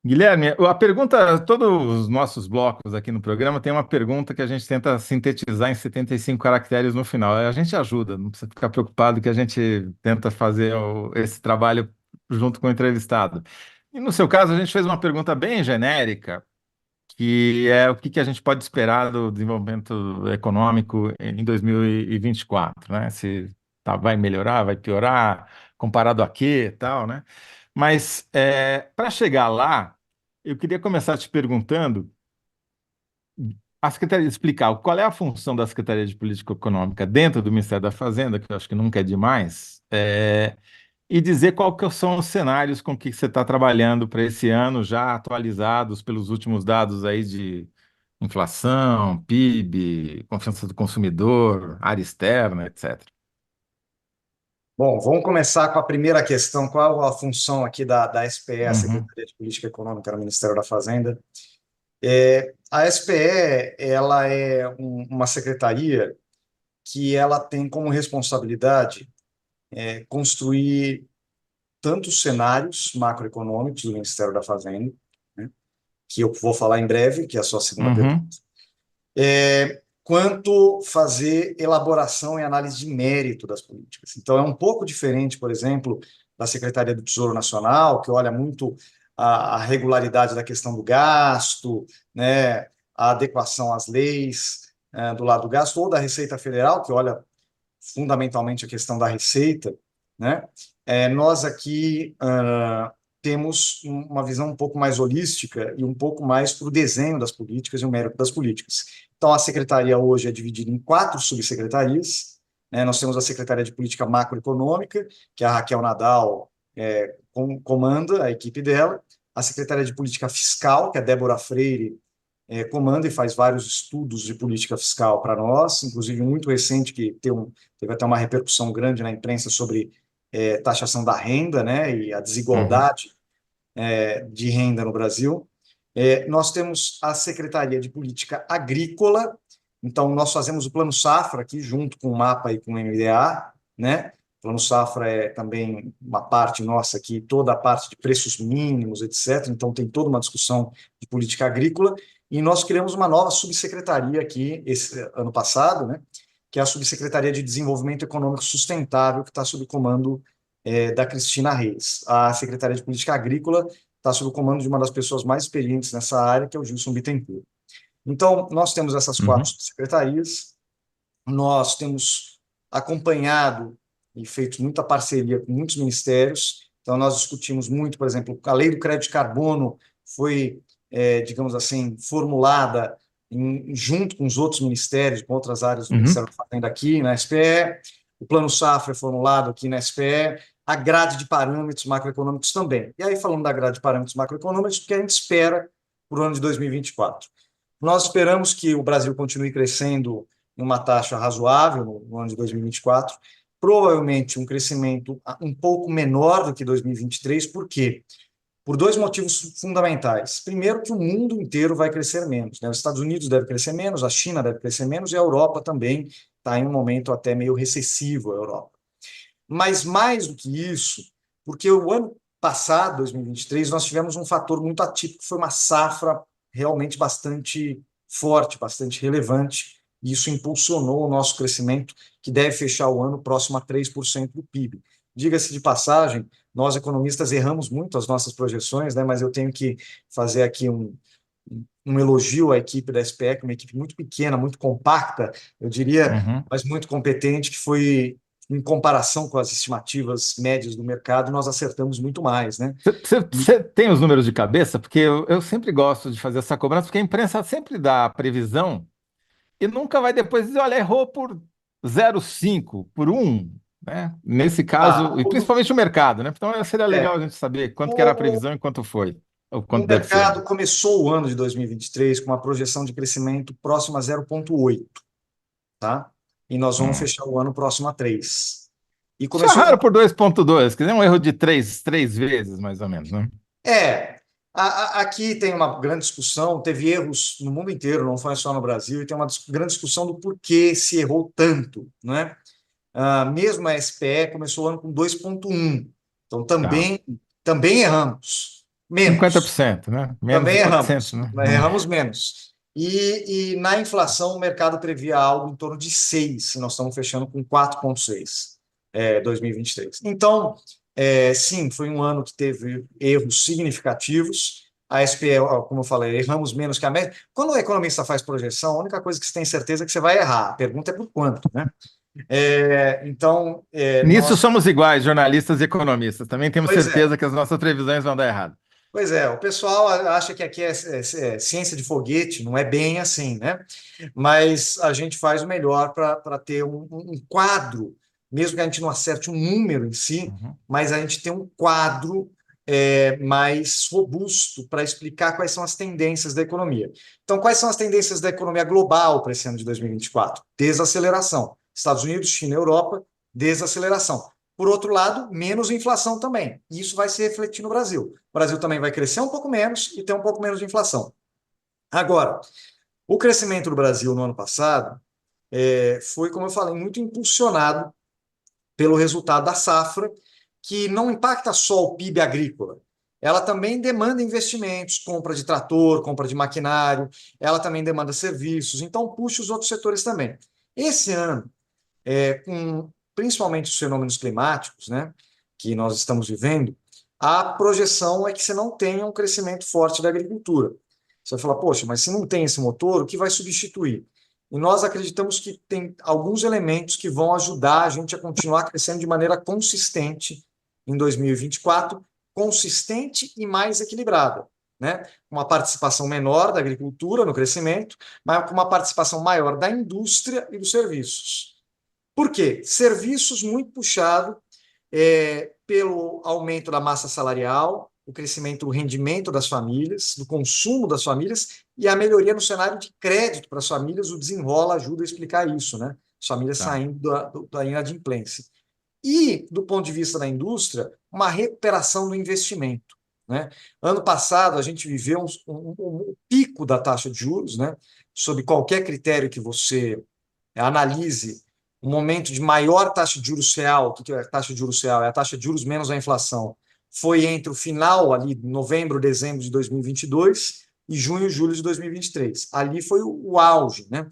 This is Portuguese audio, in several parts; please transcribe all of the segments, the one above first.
Guilherme, a pergunta, todos os nossos blocos aqui no programa tem uma pergunta que a gente tenta sintetizar em 75 caracteres no final. A gente ajuda, não precisa ficar preocupado que a gente tenta fazer esse trabalho junto com o entrevistado. E no seu caso, a gente fez uma pergunta bem genérica, que é o que que a gente pode esperar do desenvolvimento econômico em 2024, né? Se vai melhorar, vai piorar, comparado a quê, e tal, né? Mas para chegar lá, eu queria começar te perguntando a Secretaria explicar qual é a função da Secretaria de Política Econômica dentro do Ministério da Fazenda, que eu acho que nunca é demais, e dizer qual que são os cenários com que você está trabalhando para esse ano, já atualizados pelos últimos dados aí de inflação, PIB, confiança do consumidor, área externa, etc. Bom, vamos começar com a primeira questão. Qual a função aqui da SPE, a Uhum, Secretaria de Política Econômica no Ministério da Fazenda? A SPE, ela é uma secretaria que ela tem como responsabilidade construir tantos cenários macroeconômicos do Ministério da Fazenda, né, que eu vou falar em breve, que é a sua segunda pergunta, uhum, quanto fazer elaboração e análise de mérito das políticas. Então, é um pouco diferente, por exemplo, da Secretaria do Tesouro Nacional, que olha muito a regularidade da questão do gasto, né, a adequação às leis, do lado do gasto, ou da Receita Federal, que olha fundamentalmente a questão da receita, né? Nós aqui temos uma visão um pouco mais holística e um pouco mais para o desenho das políticas e o mérito das políticas. Então, a secretaria hoje é dividida em quatro subsecretarias, né? Nós temos a Secretaria de Política Macroeconômica, que a Raquel Nadal comanda a equipe dela, a Secretaria de Política Fiscal, que a Débora Freire comanda e faz vários estudos de política fiscal para nós, inclusive um muito recente que teve até uma repercussão grande na imprensa sobre taxação da renda, né, e a uhum, desigualdade de renda no Brasil. Nós temos a Secretaria de Política Agrícola, então nós fazemos o Plano Safra aqui junto com o MAPA e com o MDA, né? O Plano Safra é também uma parte nossa aqui, toda a parte de preços mínimos, etc. Então tem toda uma discussão de política agrícola e nós criamos uma nova subsecretaria aqui esse ano passado, né? Que é a Subsecretaria de Desenvolvimento Econômico Sustentável, que está sob o comando da Cristina Reis. A Secretaria de Política Agrícola está sob o comando de uma das pessoas mais experientes nessa área, que é o Gilson Bittencourt. Então, nós temos essas quatro uhum, secretarias, nós temos acompanhado e feito muita parceria com muitos ministérios, então nós discutimos muito, por exemplo, a lei do crédito de carbono foi, digamos assim, formulada junto com os outros ministérios, com outras áreas do uhum. Ministério da Fazenda aqui na SPE, o Plano Safra é formulado aqui na SPE, a grade de parâmetros macroeconômicos também. E aí, falando da grade de parâmetros macroeconômicos, o que a gente espera para o ano de 2024? Nós esperamos que o Brasil continue crescendo em uma taxa razoável no ano de 2024, provavelmente um crescimento um pouco menor do que 2023, por quê? Por dois motivos fundamentais. Primeiro, que o mundo inteiro vai crescer menos, né? Os Estados Unidos deve crescer menos, a China deve crescer menos e a Europa também está em um momento até meio recessivo, a Europa. Mas mais do que isso, porque o ano passado, 2023, nós tivemos um fator muito atípico, que foi uma safra realmente bastante forte, bastante relevante, e isso impulsionou o nosso crescimento, que deve fechar o ano próximo a 3% do PIB. Diga-se de passagem, nós economistas erramos muito as nossas projeções, né, mas eu tenho que fazer aqui um elogio à equipe da SPEC, uma equipe muito pequena, muito compacta, eu diria, Uhum. mas muito competente, que foi, em comparação com as estimativas médias do mercado, nós acertamos muito mais, né? Você tem os números de cabeça? Porque eu sempre gosto de fazer essa cobrança, porque a imprensa sempre dá a previsão e nunca vai depois dizer, olha, errou por 0,5, por um, né? Nesse Ah, caso, e principalmente o mercado, né? Então seria legal é, a gente saber quanto que era a o, previsão e quanto foi, ou o quanto deve ser, né? mercado começou o ano de 2023 com uma projeção de crescimento próxima a 0,8, tá? E nós vamos Hum. fechar o ano próximo a 3. E Isso é começou raro por 2,2, quer dizer, um erro de três vezes, mais ou menos, né? É, aqui tem uma grande discussão, teve erros no mundo inteiro, não foi só no Brasil, e tem uma grande discussão do porquê se errou tanto, né? Mesmo a SPE começou o ano com 2,1, então Tá. também erramos. Menos. 50%, né? Menos Também de 400, erramos, né? mas erramos menos. E na inflação, o mercado previa algo em torno de 6, e nós estamos fechando com 4,6, 2023. Então, sim, foi um ano que teve erros significativos. A SPE, ó, como eu falei, erramos menos que a média. Quando o economista faz projeção, a única coisa que você tem certeza é que você vai errar. A pergunta é por quanto, né? Então, Nisso nós. somos iguais, jornalistas e economistas. Também temos Pois é. certeza que as nossas previsões vão dar errado. Pois é, o pessoal acha que aqui é ciência de foguete, não é bem assim, né? Mas a gente faz o melhor para ter um quadro, mesmo que a gente não acerte um número em si, Uhum. mas a gente tem um quadro mais robusto para explicar quais são as tendências da economia. Então, quais são as tendências da economia global para esse ano de 2024? Desaceleração. Estados Unidos, China e Europa, desaceleração. Por outro lado, menos inflação também. Isso vai se refletir no Brasil. O Brasil também vai crescer um pouco menos e ter um pouco menos de inflação. Agora, o crescimento do Brasil no ano passado foi, como eu falei, muito impulsionado pelo resultado da safra, que não impacta só o PIB agrícola. Ela também demanda investimentos, compra de trator, compra de maquinário, ela também demanda serviços, então puxa os outros setores também. Esse ano, com principalmente os fenômenos climáticos, né, que nós estamos vivendo, a projeção é que você não tenha um crescimento forte da agricultura. Você vai falar, poxa, mas se não tem esse motor, o que vai substituir? E nós acreditamos que tem alguns elementos que vão ajudar a gente a continuar crescendo de maneira consistente em 2024, consistente e mais equilibrada, né? Uma participação menor da agricultura no crescimento, mas com uma participação maior da indústria e dos serviços. Por quê? Serviços muito puxado pelo aumento da massa salarial, o crescimento do rendimento das famílias, do consumo das famílias e a melhoria no cenário de crédito para as famílias. O Desenrola ajuda a explicar isso, né? As famílias Tá. saindo da inadimplência. E, do ponto de vista da indústria, uma recuperação do investimento, né? Ano passado, a gente viveu um pico da taxa de juros, né? Sob qualquer critério que você analise o momento de maior taxa de juros real. O que é a taxa de juros real? É a taxa de juros menos a inflação. Foi entre o final, ali, novembro, dezembro de 2022 e junho, julho de 2023. Ali foi o auge, né?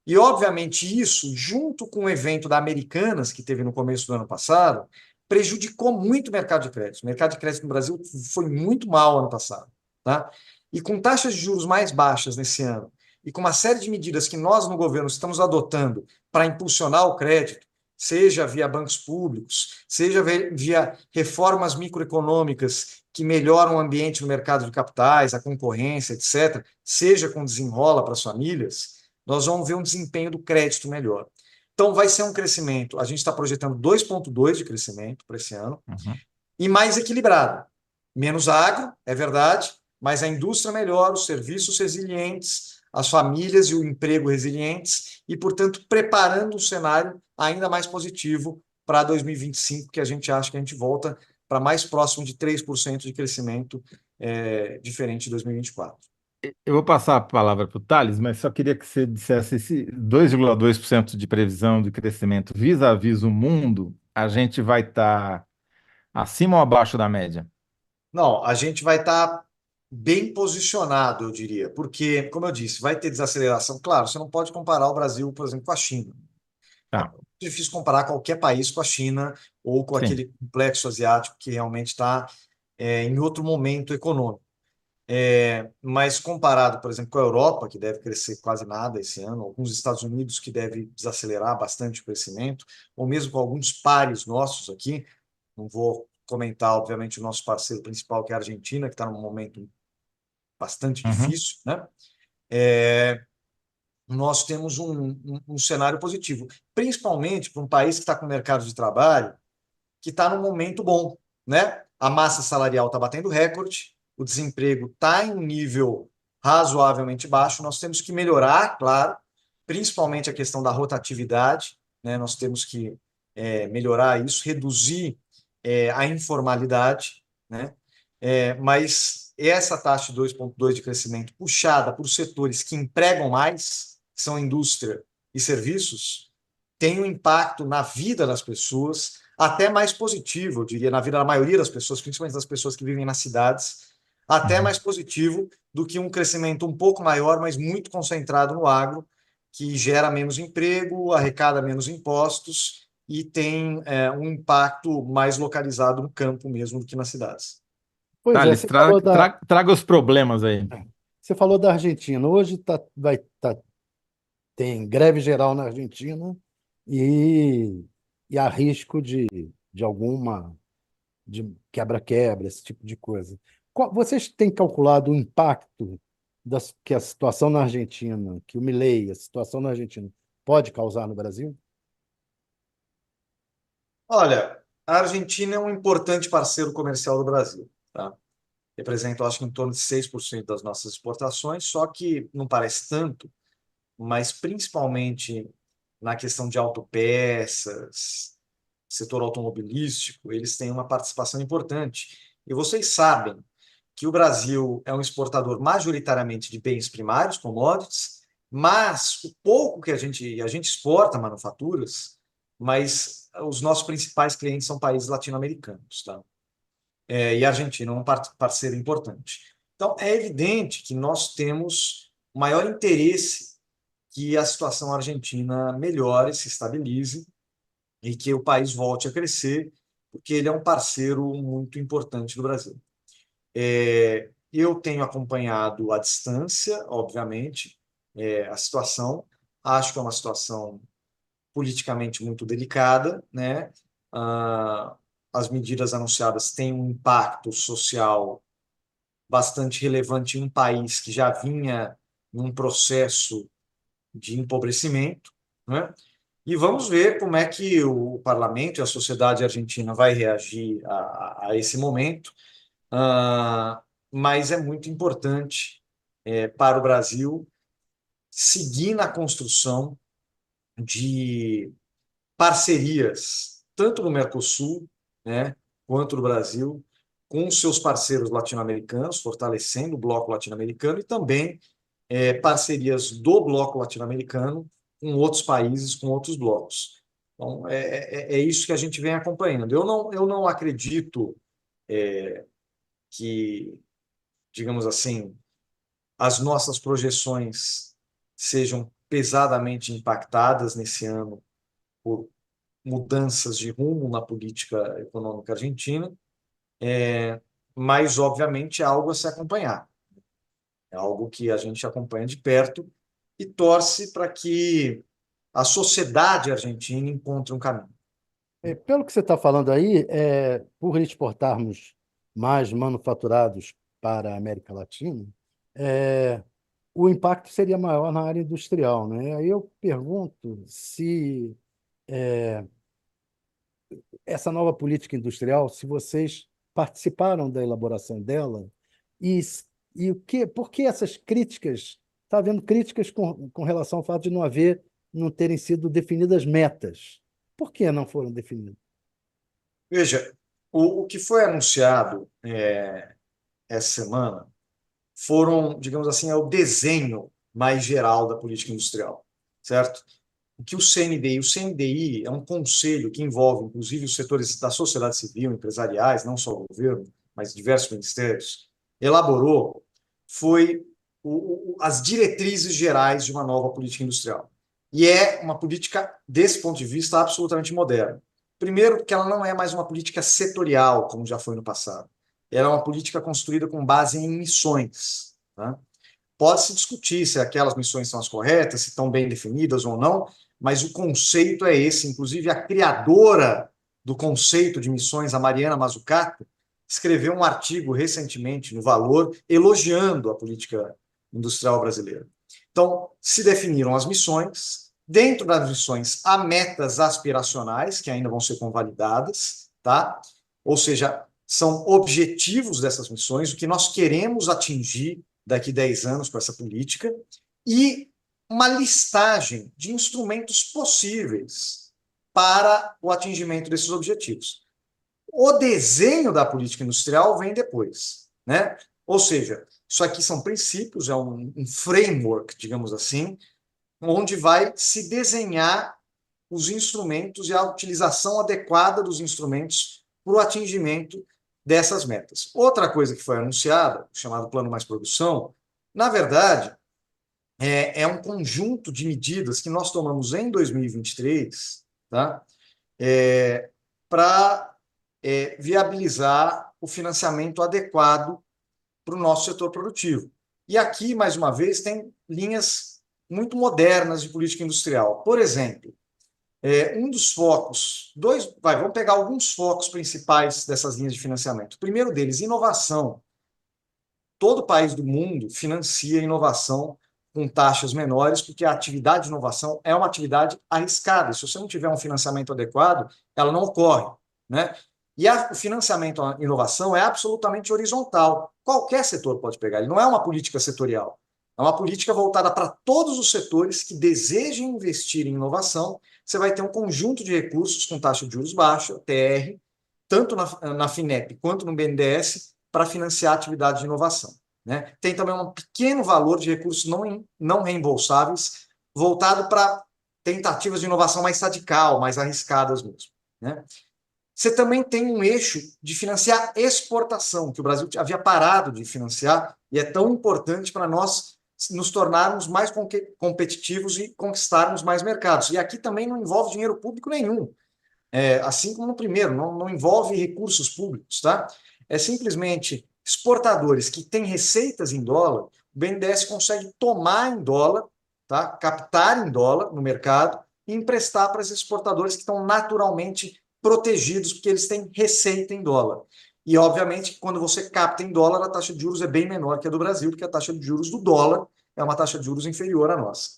E, obviamente, isso, junto com o evento da Americanas, que teve no começo do ano passado, prejudicou muito o mercado de crédito. O mercado de crédito no Brasil foi muito mal ano passado, tá? E com taxas de juros mais baixas nesse ano, e com uma série de medidas que nós no governo estamos adotando para impulsionar o crédito, seja via bancos públicos, seja via reformas microeconômicas que melhoram o ambiente no mercado de capitais, a concorrência, etc., seja com desenrola para as famílias, nós vamos ver um desempenho do crédito melhor. Então, vai ser um crescimento. A gente está projetando 2,2 de crescimento para esse ano Uhum. e mais equilibrado. Menos agro, é verdade, mas a indústria melhor, os serviços resilientes, as famílias e o emprego resilientes e, portanto, preparando um cenário ainda mais positivo para 2025, que a gente acha que a gente volta para mais próximo de 3% de crescimento, diferente de 2024. Eu vou passar a palavra para o Thales, mas só queria que você dissesse esse 2,2% de previsão de crescimento vis-à-vis o mundo, a gente vai estar acima ou abaixo da média? Não, a gente vai estar bem posicionado, eu diria, porque, como eu disse, vai ter desaceleração. Claro, você não pode comparar o Brasil, por exemplo, com a China. É Tá, difícil comparar qualquer país com a China ou com sim. aquele complexo asiático que realmente está em outro momento econômico. Mas comparado, por exemplo, com a Europa, que deve crescer quase nada esse ano, alguns Estados Unidos que deve desacelerar bastante o crescimento, ou mesmo com alguns pares nossos aqui, não vou comentar, obviamente, o nosso parceiro principal, que é a Argentina, que está num momento bastante Uhum. difícil, né? Nós temos um cenário positivo, principalmente para um país que está com mercado de trabalho que está num momento bom, né? A massa salarial está batendo recorde, o desemprego está em um nível razoavelmente baixo. Nós temos que melhorar, claro, principalmente a questão da rotatividade, né? Nós temos que melhorar isso, reduzir a informalidade, né? Mas essa taxa de 2,2 de crescimento puxada por setores que empregam mais, que são indústria e serviços, tem um impacto na vida das pessoas, até mais positivo, eu diria, na vida da maioria das pessoas, principalmente das pessoas que vivem nas cidades. até Uhum. mais positivo do que um crescimento um pouco maior, mas muito concentrado no agro, que gera menos emprego, arrecada menos impostos e tem um impacto mais localizado no campo mesmo do que nas cidades. Pois é, Thales, traga os problemas aí. você falou da Argentina. Hoje tem greve geral na Argentina e, e há risco de alguma de quebra-quebra, esse tipo de coisa. Vocês têm calculado o impacto que a situação na Argentina, que o Milei, a situação na Argentina, pode causar no Brasil? Olha, a Argentina é um importante parceiro comercial do Brasil, tá? Representa, eu acho que em torno de 6% das nossas exportações, só que não parece tanto, mas principalmente na questão de autopeças, setor automobilístico, eles têm uma participação importante. E vocês sabem que o Brasil é um exportador majoritariamente de bens primários, commodities, mas o pouco que a gente exporta manufaturas, mas os nossos principais clientes são países latino-americanos, tá? E a Argentina é um parceiro importante. Então, é evidente que nós temos maior interesse que a situação argentina melhore, se estabilize e que o país volte a crescer, porque ele é um parceiro muito importante do Brasil. Eu tenho acompanhado à distância, obviamente, a situação. Acho que é uma situação politicamente muito delicada, né? Ah, as medidas anunciadas têm um impacto social bastante relevante em um país que já vinha num processo de empobrecimento, né? E vamos ver como é que o parlamento e a sociedade argentina vai reagir a esse momento. Ah, mas é muito importante para o Brasil seguir na construção de parcerias, tanto no Mercosul, né, quanto no Brasil, com seus parceiros latino-americanos, fortalecendo o bloco latino-americano e também parcerias do bloco latino-americano com outros países, com outros blocos. Então, é isso que a gente vem acompanhando. Eu não acredito que, digamos assim, as nossas projeções sejam pesadamente impactadas nesse ano por mudanças de rumo na política econômica argentina, mas, obviamente, é algo a se acompanhar. É algo que a gente acompanha de perto e torce para que a sociedade argentina encontre um caminho. Pelo que você está falando aí, por exportarmos mais manufaturados para a América Latina, é, o impacto seria maior na área industrial, né? Aí eu pergunto se essa nova política industrial, se vocês participaram da elaboração dela e, por que essas críticas? Está havendo críticas com relação ao fato de não terem sido definidas metas. Por que não foram definidas? Veja, o que foi anunciado essa semana foram, digamos assim, é o desenho mais geral da política industrial, certo? O CNDI é um conselho que envolve, inclusive, os setores da sociedade civil, empresariais, não só o governo, mas diversos ministérios, elaborou foi as diretrizes gerais de uma nova política industrial. E é uma política, desse ponto de vista, absolutamente moderna. Primeiro, porque ela não é mais uma política setorial, como já foi no passado. Ela é uma política construída com base em missões. Tá? Pode-se discutir se aquelas missões são as corretas, se estão bem definidas ou não, mas o conceito é esse. Inclusive, a criadora do conceito de missões, a Mariana Mazzucato, escreveu um artigo recentemente no Valor elogiando a política industrial brasileira. Então, se definiram as missões. Dentro das missões, há metas aspiracionais que ainda vão ser convalidadas, tá? Ou seja, são objetivos dessas missões, o que nós queremos atingir daqui a 10 anos com essa política, e uma listagem de instrumentos possíveis para o atingimento desses objetivos. O desenho da política industrial vem depois, né? Ou seja, isso aqui são princípios, é um framework, digamos assim, onde vai se desenhar os instrumentos e a utilização adequada dos instrumentos para o atingimento dessas metas. Outra coisa que foi anunciada, chamado Plano Mais Produção, na verdade, é um conjunto de medidas que nós tomamos em 2023, tá? Para viabilizar o financiamento adequado para o nosso setor produtivo. E aqui, mais uma vez, tem linhas muito modernas de política industrial. Por exemplo, um dos focos, vamos pegar alguns focos principais dessas linhas de financiamento. O primeiro deles, inovação. Todo país do mundo financia inovação com taxas menores, porque a atividade de inovação é uma atividade arriscada. Se você não tiver um financiamento adequado, ela não ocorre, né? E o financiamento à inovação é absolutamente horizontal. Qualquer setor pode pegar. Ele não é uma política setorial. É uma política voltada para todos os setores que desejem investir em inovação. Você vai ter um conjunto de recursos com taxa de juros baixa, TR, tanto na FINEP quanto no BNDES, para financiar a atividade de inovação, né? Tem também um pequeno valor de recursos não reembolsáveis, voltado para tentativas de inovação mais radical, mais arriscadas mesmo, né? Você também tem um eixo de financiar exportação, que o Brasil havia parado de financiar, e é tão importante para nós nos tornarmos mais competitivos e conquistarmos mais mercados. E aqui também não envolve dinheiro público nenhum, assim como no primeiro, não envolve recursos públicos, tá? É simplesmente exportadores que têm receitas em dólar, o BNDES consegue tomar em dólar, tá? Captar em dólar no mercado e emprestar para esses exportadores que estão naturalmente protegidos, porque eles têm receita em dólar. E, obviamente, quando você capta em dólar, a taxa de juros é bem menor que a do Brasil, porque a taxa de juros do dólar é uma taxa de juros inferior à nossa.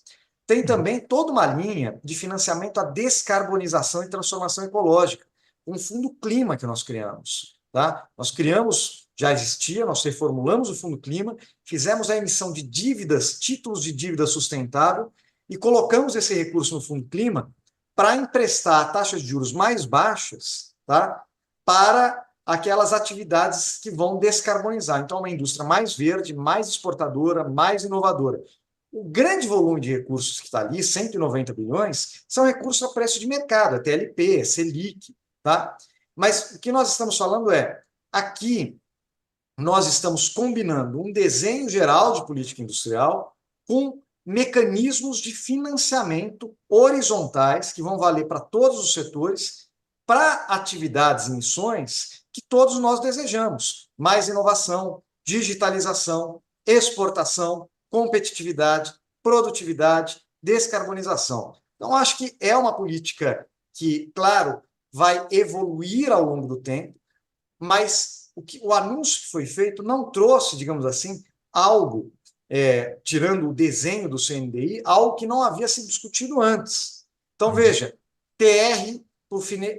Tem também toda uma linha de financiamento à descarbonização e transformação ecológica, um fundo clima que nós criamos. Tá? Nós criamos, já existia, nós reformulamos o Fundo Clima, fizemos a emissão de dívidas, títulos de dívida sustentável, e colocamos esse recurso no Fundo Clima para emprestar taxas de juros mais baixas, tá? Para aquelas atividades que vão descarbonizar. Então, uma indústria mais verde, mais exportadora, mais inovadora. O grande volume de recursos que está ali, 190 bilhões, são recursos a preço de mercado, é TLP, é Selic, tá? Mas o que nós estamos falando aqui nós estamos combinando um desenho geral de política industrial com mecanismos de financiamento horizontais que vão valer para todos os setores, para atividades e missões que todos nós desejamos. Mais inovação, digitalização, exportação, competitividade, produtividade, descarbonização. Então, acho que é uma política que, claro, vai evoluir ao longo do tempo, mas o anúncio que foi feito não trouxe, digamos assim, algo, tirando o desenho do CNDI, algo que não havia sido discutido antes. Então, veja, TR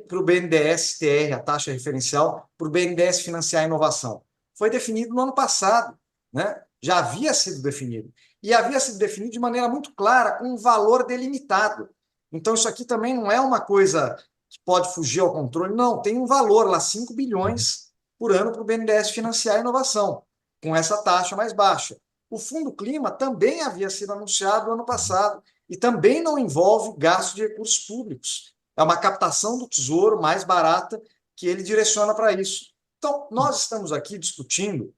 para o BNDES, TR, a taxa referencial, para o BNDES financiar a inovação. Foi definido no ano passado, né? Já havia sido definido. E havia sido definido de maneira muito clara, com um valor delimitado. Então, isso aqui também não é uma coisa que pode fugir ao controle, não, tem um valor lá, 5 bilhões por ano para o BNDES financiar a inovação, com essa taxa mais baixa. O Fundo Clima também havia sido anunciado no ano passado e também não envolve gasto de recursos públicos. É uma captação do Tesouro mais barata que ele direciona para isso. Então, nós estamos aqui discutindo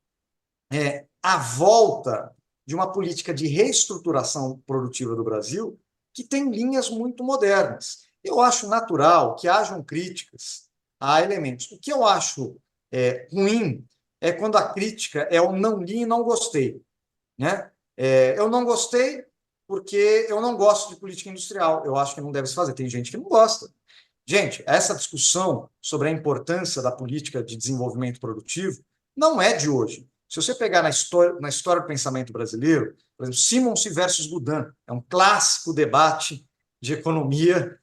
a volta de uma política de reestruturação produtiva do Brasil que tem linhas muito modernas. Eu acho natural que hajam críticas a elementos. O que eu acho ruim é quando a crítica é o não li e não gostei, né? Eu não gostei porque eu não gosto de política industrial. Eu acho que não deve se fazer. Tem gente que não gosta. Gente, essa discussão sobre a importância da política de desenvolvimento produtivo não é de hoje. Se você pegar na história do pensamento brasileiro, por exemplo, Simonsen versus Boudin, é um clássico debate de economia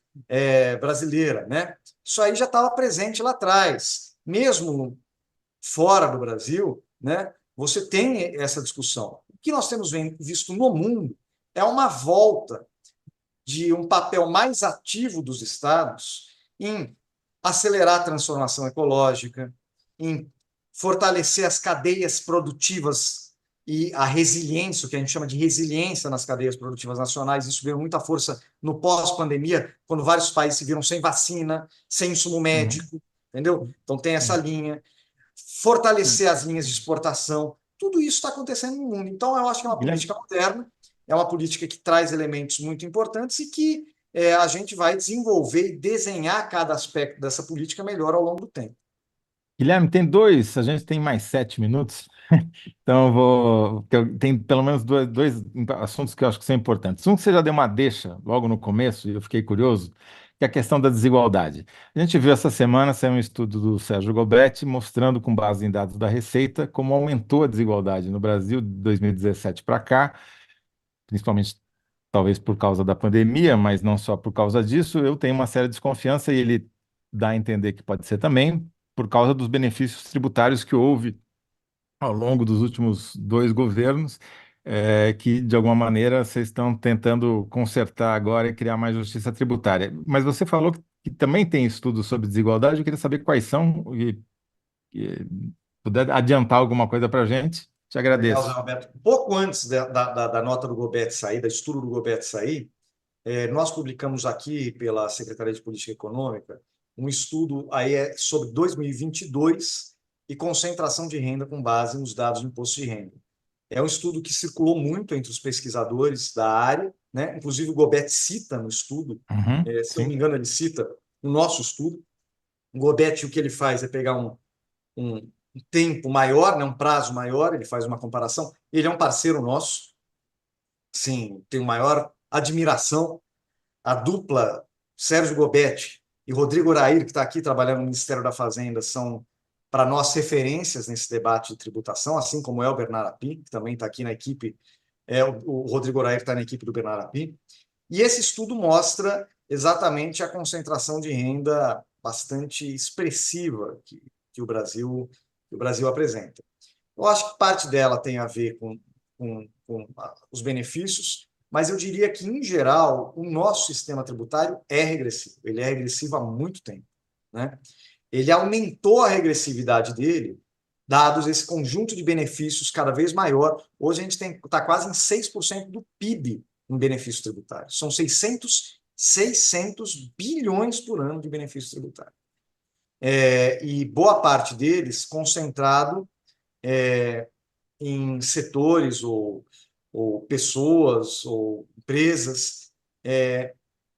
brasileira, né? Isso aí já estava presente lá atrás. Mesmo fora do Brasil, né, você tem essa discussão. O que nós temos visto no mundo é uma volta de um papel mais ativo dos estados em acelerar a transformação ecológica, em fortalecer as cadeias produtivas e a resiliência, o que a gente chama de resiliência nas cadeias produtivas nacionais. Isso ganhou muita força no pós-pandemia, quando vários países se viram sem vacina, sem insumo médico, entendeu? Então tem essa linha. fortalecer as linhas de exportação. Tudo isso está acontecendo no mundo. Então, eu acho que é uma Guilherme, política moderna, é uma política que traz elementos muito importantes e que a gente vai desenvolver e desenhar cada aspecto dessa política melhor ao longo do tempo. Guilherme, a gente tem mais 7 minutos, então tem pelo menos dois assuntos que eu acho que são importantes. Um que você já deu uma deixa logo no começo, e eu fiquei curioso, que é a questão da desigualdade. A gente viu essa semana, saiu um estudo do Sérgio Gobetti, mostrando, com base em dados da Receita, como aumentou a desigualdade no Brasil de 2017 para cá, principalmente talvez por causa da pandemia, mas não só por causa disso. Eu tenho uma séria desconfiança, e ele dá a entender que pode ser também por causa dos benefícios tributários que houve ao longo dos últimos dois governos, que de alguma maneira vocês estão tentando consertar agora e criar mais justiça tributária. Mas você falou que também tem estudos sobre desigualdade. Eu queria saber quais são, e puder adiantar alguma coisa para a gente, te Legal, Zé agradeço. Roberto. Pouco antes da nota do Gobetti sair, da estudo do Gobetti sair, nós publicamos aqui pela Secretaria de Política Econômica um estudo aí sobre 2022 e concentração de renda com base nos dados do imposto de renda. É um estudo que circulou muito entre os pesquisadores da área, né? Inclusive o Gobetti cita no estudo, Uhum, se eu não me sim. engano, ele cita o nosso estudo. O Gobetti, o que ele faz é pegar um tempo maior, né? Um prazo maior, ele faz uma comparação. Ele é um parceiro nosso, sim, tenho maior admiração. A dupla Sérgio Gobetti e Rodrigo Orair, que está aqui trabalhando no Ministério da Fazenda, são, para nós, referências nesse debate de tributação, assim como é o Bernardo Api, que também está aqui na equipe, o Rodrigo Orair está na equipe do Bernardo Api. E esse estudo mostra exatamente a concentração de renda bastante expressiva que o Brasil apresenta. Eu acho que parte dela tem a ver com os benefícios, mas eu diria que, em geral, o nosso sistema tributário é regressivo. Ele é regressivo há muito tempo, né? Ele aumentou a regressividade dele, dados esse conjunto de benefícios cada vez maior. Hoje a gente está quase em 6% do PIB em benefícios tributários. São 600 bilhões por ano de benefícios tributários. E boa parte deles concentrado em setores ou pessoas ou empresas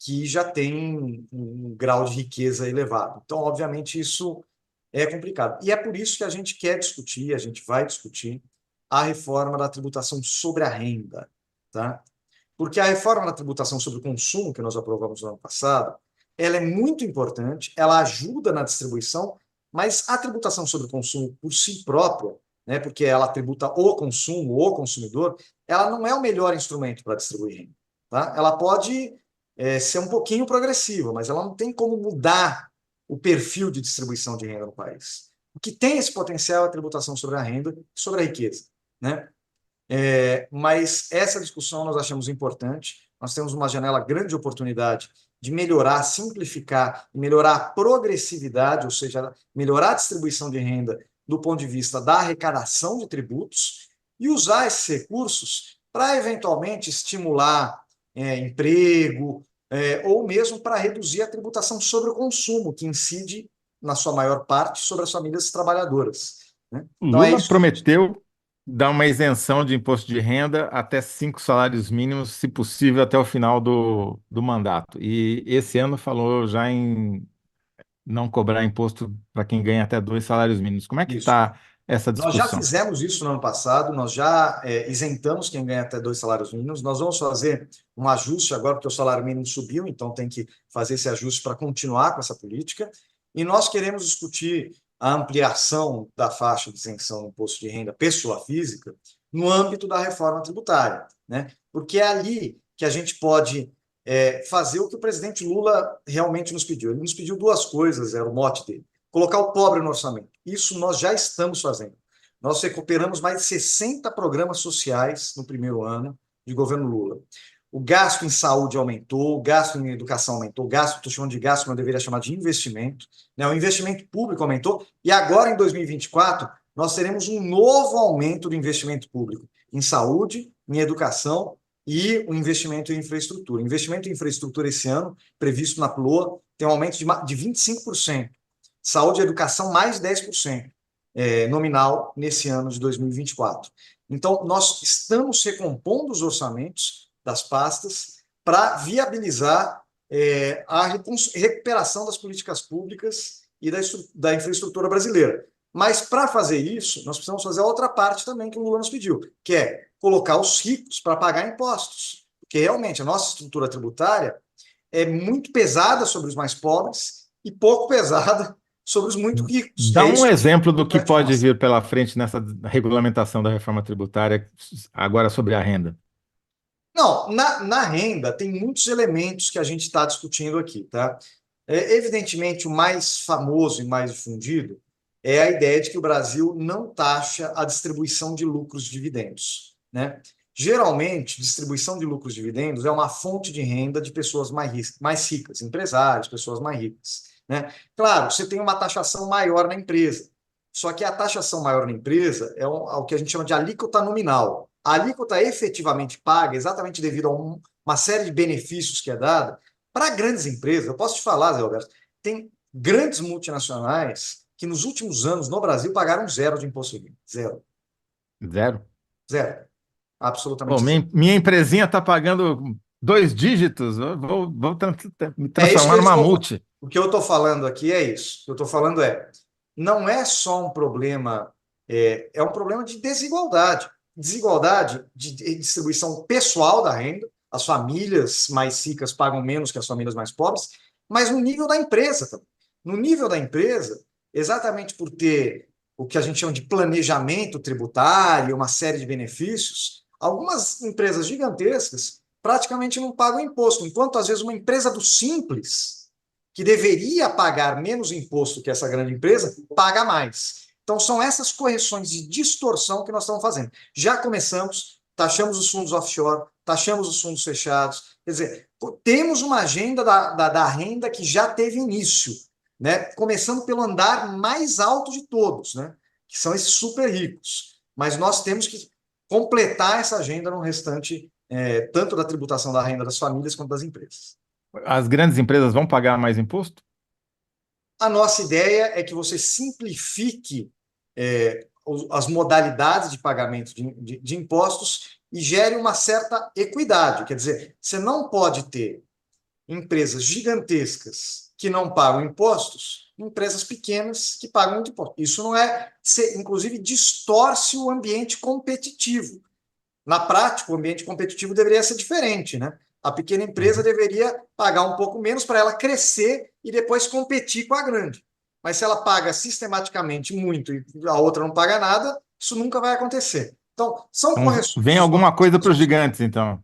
que já têm um grau de riqueza elevado. Então, obviamente, isso é complicado. E é por isso que a gente quer discutir, a gente vai discutir a reforma da tributação sobre a renda, tá? Porque a reforma da tributação sobre o consumo, que nós aprovamos no ano passado, ela é muito importante, ela ajuda na distribuição, mas a tributação sobre o consumo por si própria, né, porque ela tributa o consumo, o consumidor, ela não é o melhor instrumento para distribuir renda. Tá? Ela pode ser um pouquinho progressiva, mas ela não tem como mudar o perfil de distribuição de renda no país. O que tem esse potencial é a tributação sobre a renda e sobre a riqueza, né? Mas essa discussão nós achamos importante. Nós temos uma janela grande de oportunidade de melhorar, simplificar e melhorar a progressividade, ou seja, melhorar a distribuição de renda do ponto de vista da arrecadação de tributos e usar esses recursos para, eventualmente, estimular emprego ou mesmo para reduzir a tributação sobre o consumo, que incide, na sua maior parte, sobre as famílias trabalhadoras, né? Então, é Lula isso que a gente... prometeu dar uma isenção de imposto de renda até 5 salários mínimos, se possível, até o final do mandato. E esse ano falou já em não cobrar imposto para quem ganha até 2 salários mínimos. Como é que Isso. está essa Nós já discussão? fizemos isso no ano passado, nós já isentamos quem ganha até 2 salários mínimos. Nós vamos fazer um ajuste agora, porque o salário mínimo subiu, então tem que fazer esse ajuste para continuar com essa política. E nós queremos discutir a ampliação da faixa de isenção do imposto de renda pessoa física no âmbito da reforma tributária, né? Porque é ali que a gente pode fazer o que o presidente Lula realmente nos pediu. Ele nos pediu duas coisas, era o mote dele: colocar o pobre no orçamento. Isso nós já estamos fazendo. Nós recuperamos mais de 60 programas sociais no primeiro ano de governo Lula. O gasto em saúde aumentou, o gasto em educação aumentou, o gasto, estou chamando de gasto, mas eu deveria chamar de investimento, né? O investimento público aumentou, e agora, em 2024, nós teremos um novo aumento do investimento público em saúde, em educação e o investimento em infraestrutura. O investimento em infraestrutura esse ano, previsto na PLOA, tem um aumento de 25%. Saúde e educação, mais 10%. nominal nesse ano de 2024. Então, nós estamos recompondo os orçamentos das pastas para viabilizar a recuperação das políticas públicas e da infraestrutura brasileira. Mas, para fazer isso, nós precisamos fazer a outra parte também que o Lula nos pediu, que é colocar os ricos para pagar impostos. Porque, realmente, a nossa estrutura tributária é muito pesada sobre os mais pobres e pouco pesada sobre os muito ricos. Dá É um isso exemplo do que que a gente pode mostra. vir pela frente nessa regulamentação da reforma tributária, agora sobre a renda. Não, na renda tem muitos elementos que a gente está discutindo aqui, tá? Evidentemente, o mais famoso e mais difundido é a ideia de que o Brasil não taxa a distribuição de lucros e dividendos, né? Geralmente, distribuição de lucros e dividendos é uma fonte de renda de pessoas mais ricas, empresários, pessoas mais ricas, né? Claro, você tem uma taxação maior na empresa, só que a taxação maior na empresa é o que a gente chama de alíquota nominal. A alíquota efetivamente paga, exatamente devido a uma série de benefícios que é dada, para grandes empresas. Eu posso te falar, Zé Roberto, tem grandes multinacionais que nos últimos anos no Brasil pagaram zero de imposto de renda. Zero. Zero. Zero. Pô, Absolutamente zero. minha empresinha está pagando 2 dígitos, eu vou me É isso que transformar eles numa vão. multi. O que eu estou falando aqui é isso. O que eu estou falando não é só um problema, é um problema de desigualdade. Desigualdade de distribuição pessoal da renda, as famílias mais ricas pagam menos que as famílias mais pobres, mas no nível da empresa também. No nível da empresa, exatamente por ter o que a gente chama de planejamento tributário, uma série de benefícios, algumas empresas gigantescas praticamente não pagam imposto, enquanto às vezes uma empresa do Simples, que deveria pagar menos imposto que essa grande empresa, paga mais. Então, são essas correções de distorção que nós estamos fazendo. Já começamos, taxamos os fundos offshore, taxamos os fundos fechados. Quer dizer, temos uma agenda da renda que já teve início, né? Começando pelo andar mais alto de todos, né? Que são esses super ricos. Mas nós temos que completar essa agenda no restante, tanto da tributação da renda das famílias quanto das empresas. As grandes empresas vão pagar mais imposto? A nossa ideia é que você simplifique as modalidades de pagamento de impostos e gere uma certa equidade. Quer dizer, você não pode ter empresas gigantescas que não pagam impostos, empresas pequenas que pagam muito imposto. Isso não é, inclusive, distorce o ambiente competitivo. Na prática, o ambiente competitivo deveria ser diferente, né? A pequena empresa deveria pagar um pouco menos para ela crescer e depois competir com a grande. Mas se ela paga sistematicamente muito e a outra não paga nada, isso nunca vai acontecer. Então, são Então, correções. vem alguma coisa para os gigantes, então.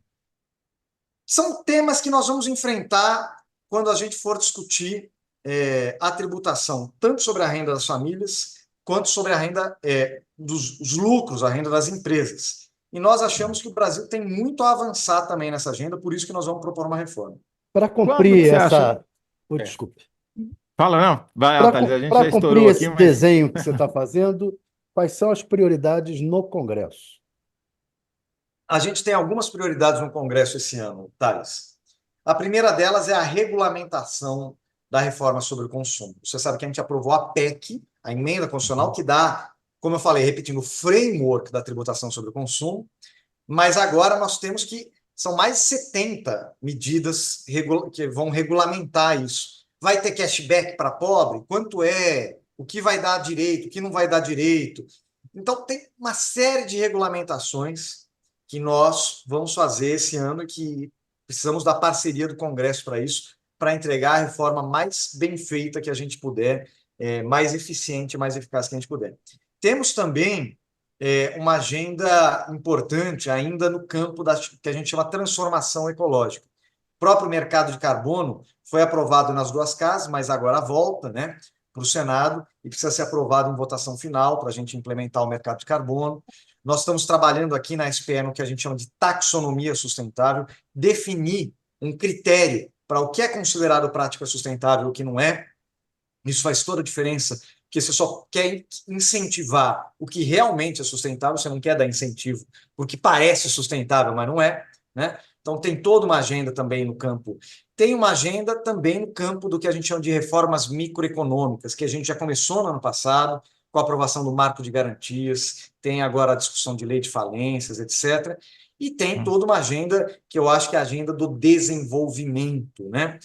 São temas que nós vamos enfrentar quando a gente for discutir a tributação, tanto sobre a renda das famílias, quanto sobre a renda dos lucros, a renda das empresas. E nós achamos que o Brasil tem muito a avançar também nessa agenda, por isso que nós vamos propor uma reforma. Para Quando que cumprir você acha? essa. Oh, É. desculpe. Fala, não. Vai, Thalita, a gente Para já cumprir estourou aqui, esse mas desenho que você está fazendo, quais são as prioridades no Congresso? A gente tem algumas prioridades no Congresso esse ano, Thales. A primeira delas é a regulamentação da reforma sobre o consumo. Você sabe que a gente aprovou a PEC, a emenda constitucional, que dá, como eu falei, repetindo, o framework da tributação sobre o consumo, mas agora nós temos que, são mais de 70 medidas que vão regulamentar isso. Vai ter cashback para pobre? Quanto é? O que vai dar direito? O que não vai dar direito? Então, tem uma série de regulamentações que nós vamos fazer esse ano e que precisamos da parceria do Congresso para isso, para entregar a reforma mais bem feita que a gente puder, mais eficiente, mais eficaz que a gente puder. Temos também uma agenda importante ainda no campo que a gente chama transformação ecológica. O próprio mercado de carbono foi aprovado nas duas casas, mas agora volta, né, para o Senado e precisa ser aprovado em votação final para a gente implementar o mercado de carbono. Nós estamos trabalhando aqui na SPE no que a gente chama de taxonomia sustentável, definir um critério para o que é considerado prática sustentável e o que não é. Isso faz toda a diferença, porque você só quer incentivar o que realmente é sustentável, você não quer dar incentivo porque parece sustentável, mas não é, né? Então, tem toda uma agenda também no campo. Tem uma agenda também no campo do que a gente chama de reformas microeconômicas, que a gente já começou no ano passado, com a aprovação do marco de garantias, tem agora a discussão de lei de falências, etc. E tem toda uma agenda que eu acho que é a agenda do desenvolvimento, né?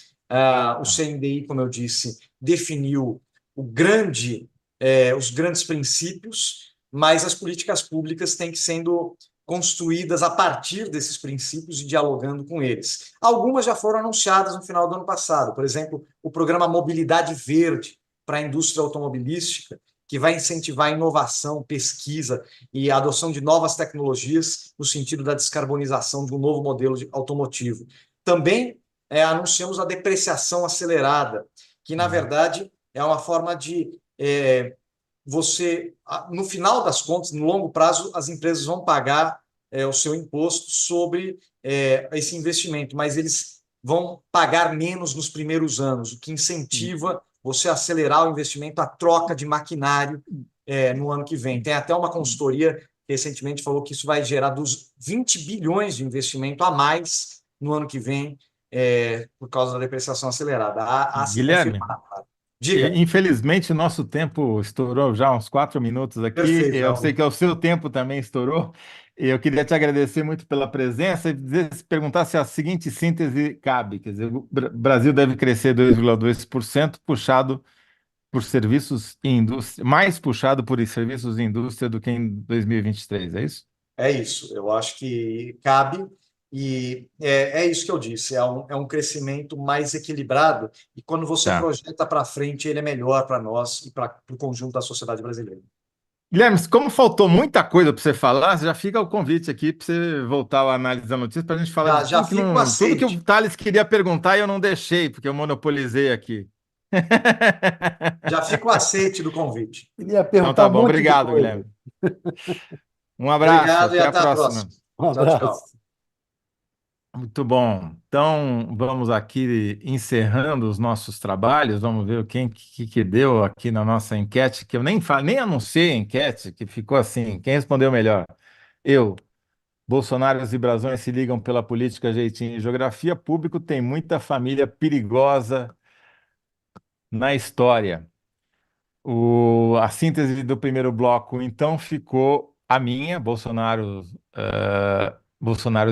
O CNDI, como eu disse, definiu os grandes princípios, mas as políticas públicas têm que sendo construídas a partir desses princípios e dialogando com eles. Algumas já foram anunciadas no final do ano passado, por exemplo, o programa Mobilidade Verde para a indústria automobilística, que vai incentivar a inovação, pesquisa e a adoção de novas tecnologias no sentido da descarbonização de um novo modelo automotivo. Também anunciamos a depreciação acelerada, que, na verdade, é uma forma de você, no final das contas, no longo prazo, as empresas vão pagar o seu imposto sobre esse investimento, mas eles vão pagar menos nos primeiros anos, o que incentiva você acelerar o investimento, a troca de maquinário no ano que vem. Tem até uma consultoria que recentemente falou que isso vai gerar dos 20 bilhões de investimento a mais no ano que vem, por causa da depreciação acelerada. A se Guilherme, confirmar. Diga. infelizmente, nosso tempo estourou já uns 4 minutos aqui. Perfeito, Eu sei Raul. que o seu tempo também estourou. E eu queria te agradecer muito pela presença e perguntar se a seguinte síntese cabe. Quer dizer, o Brasil deve crescer 2,2%, puxado por serviços e indústria, mais puxado por serviços e indústria do que em 2023, é isso? É isso, eu acho que cabe, e é isso que eu disse, é um crescimento mais equilibrado, e quando você Tá. projeta para frente, ele é melhor para nós e para o conjunto da sociedade brasileira. Guilherme, como faltou muita coisa para você falar, já fica o convite aqui para você voltar ao análise da notícia para a gente falar de Já tudo que fica o não, tudo que aceite, o Thales queria perguntar e eu não deixei, porque eu monopolizei aqui. já fica o aceite do convite. Queria Então perguntar tá um bom, monte de obrigado, coisa. Guilherme. Um abraço, Obrigado e até a até a próxima. próxima. Um Tchau, tchau. abraço. Muito bom. Então, vamos aqui encerrando os nossos trabalhos. Vamos ver que deu aqui na nossa enquete, que eu nem anunciei a enquete, que ficou assim. Quem respondeu melhor? Eu. Bolsonaros e brasões se ligam pela política, jeitinho e geografia. Público tem muita família perigosa na história. A síntese do primeiro bloco, então, ficou a minha. Bolsonaros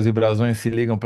e brasões se ligam